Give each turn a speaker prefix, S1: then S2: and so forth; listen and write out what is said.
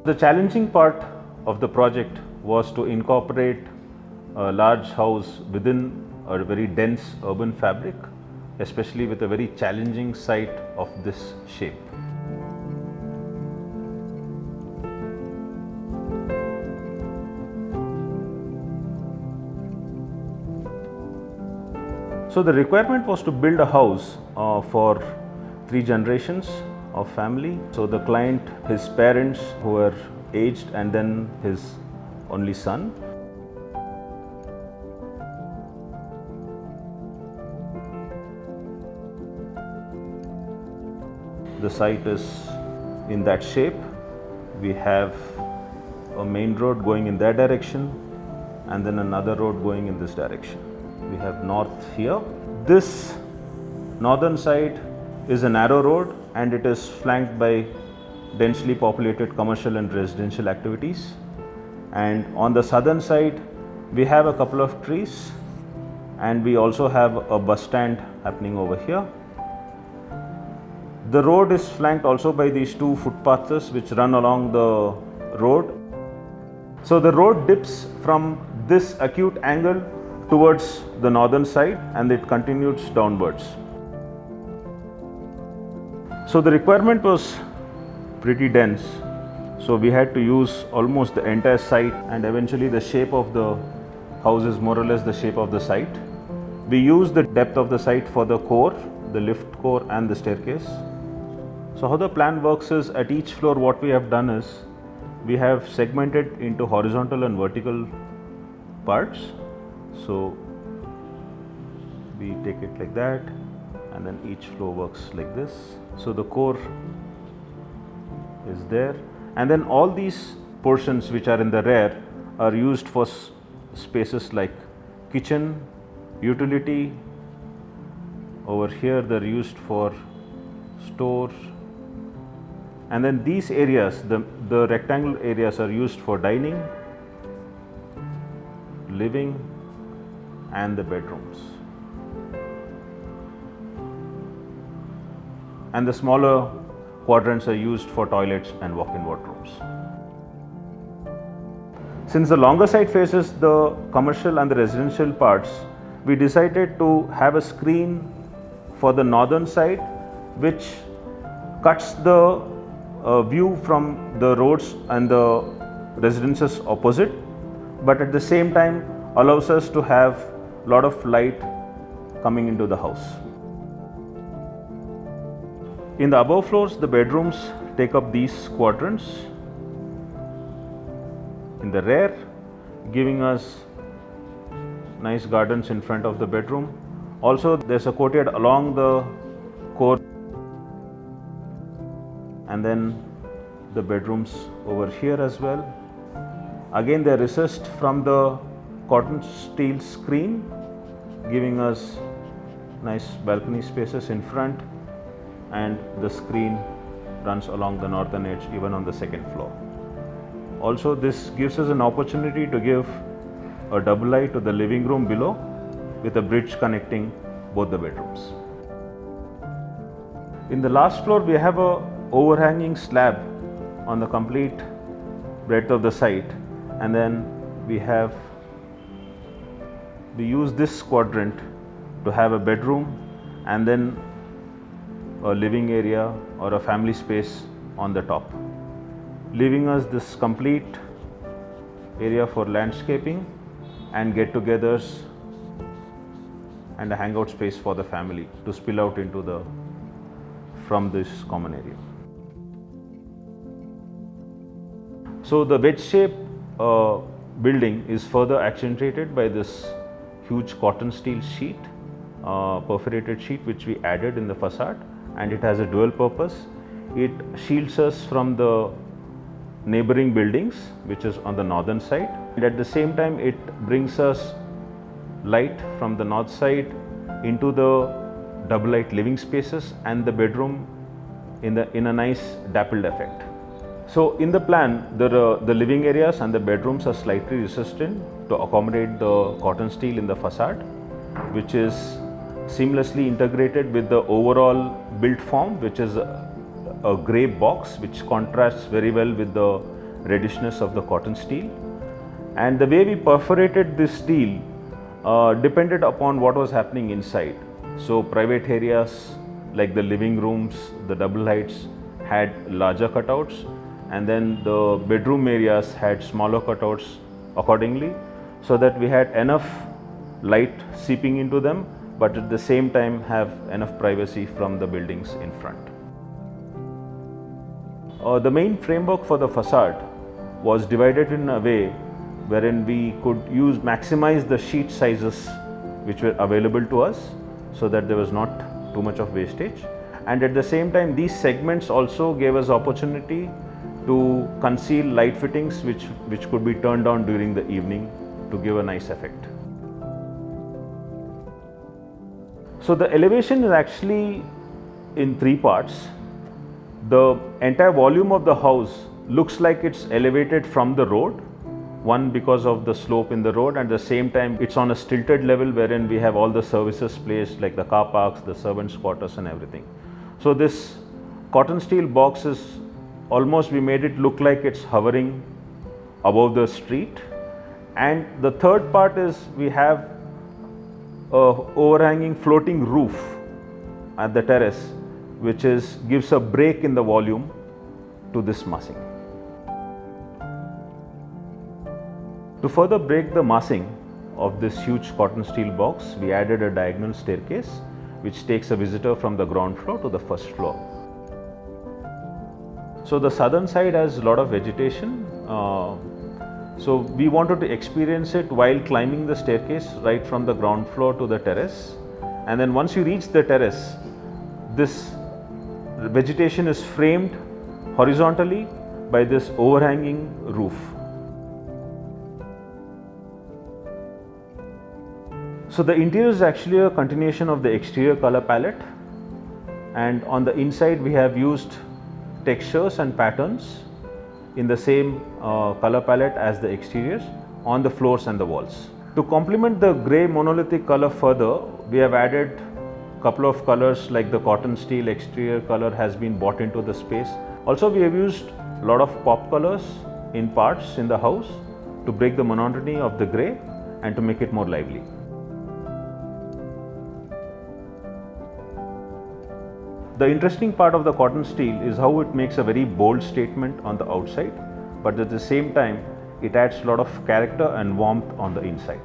S1: The challenging part of the project was to incorporate a large house within a very dense urban fabric, especially with a very challenging site of this shape. So the requirement was to build a house for 3 generations of family. So the client, his parents who were aged, and then his only son. The site is in that shape. We have a main road going in that direction and then another road going in this direction. We have north here. This northern side is a narrow road and it is flanked by densely populated commercial and residential activities. And on the southern side, we have a couple of trees and we also have a bus stand happening over here. The road is flanked also by these 2 footpaths which run along the road. So the road dips from this acute angle towards the northern side and it continues downwards. So the requirement was pretty dense. So we had to use almost the entire site, and eventually the shape of the house is more or less the shape of the site. We use the depth of the site for the core, the lift core and the staircase. So how the plan works is, at each floor what we have done is we have segmented into horizontal and vertical parts. So we take it like that and then each floor works like this. So the core is there, and then all these portions which are in the rear are used for spaces like kitchen, utility. Over here they're used for store, and then these areas, the rectangular areas, are used for dining, living and the bedrooms. And the smaller quadrants are used for toilets and walk-in wardrobes. Since the longer side faces the commercial and the residential parts, we decided to have a screen for the northern side which cuts the view from the roads and the residences opposite, but at the same time allows us to have a lot of light coming into the house. In the above floors, the bedrooms take up these quadrants in the rear, giving us nice gardens in front of the bedroom. Also, there's a courtyard along the core, and then the bedrooms over here as well. Again, they are recessed from the cotton steel screen, giving us nice balcony spaces in front, and the screen runs along the northern edge even on the second floor. Also, this gives us an opportunity to give a double light to the living room below with a bridge connecting both the bedrooms. In the last floor, we have a overhanging slab on the complete breadth of the site, and then we use this quadrant to have a bedroom and then a living area or a family space on the top, leaving us this complete area for landscaping and get-togethers and a hangout space for the family to spill out into from this common area. So the wedge-shaped building is further accentuated by this huge cotton steel sheet, perforated sheet, which we added in the facade, and it has a dual purpose. It shields us from the neighboring buildings, which is on the northern side, and at the same time it brings us light from the north side into the double light living spaces and the bedroom in a nice dappled effect. So in the plan, the living areas and the bedrooms are slightly resistant to accommodate the cotton steel in the facade, which is seamlessly integrated with the overall built form, which is a grey box, which contrasts very well with the reddishness of the cotton steel. And the way we perforated this steel depended upon what was happening inside. So private areas like the living rooms, the double heights had larger cutouts, and then the bedroom areas had smaller cutouts accordingly, so that we had enough light seeping into them, but at the same time have enough privacy from the buildings in front. The main framework for the facade was divided in a way wherein we could maximize the sheet sizes which were available to us, so that there was not too much of wastage, and at the same time these segments also gave us opportunity to conceal light fittings which could be turned on during the evening to give a nice effect. So the elevation is actually in three parts. The entire volume of the house looks like it's elevated from the road, one because of the slope in the road, and at the same time it's on a stilted level wherein we have all the services placed like the car parks, the servants' quarters and everything. So this cotton steel box is almost, we made it look like it's hovering above the street. And the third part is we have a overhanging floating roof at the terrace, which gives a break in the volume to this massing. To further break the massing of this huge cotton steel box, we added a diagonal staircase which takes a visitor from the ground floor to the first floor. So the southern side has a lot of vegetation. So we wanted to experience it while climbing the staircase right from the ground floor to the terrace. And then once you reach the terrace, this vegetation is framed horizontally by this overhanging roof. So the interior is actually a continuation of the exterior color palette, and on the inside we have used textures and patterns in the same color palette as the exteriors on the floors and the walls. To complement the grey monolithic color further, we have added a couple of colors like the cotton steel exterior color has been brought into the space. Also we have used a lot of pop colors in parts in the house to break the monotony of the grey and to make it more lively. The interesting part of the cotton steel is how it makes a very bold statement on the outside, but at the same time it adds a lot of character and warmth on the inside.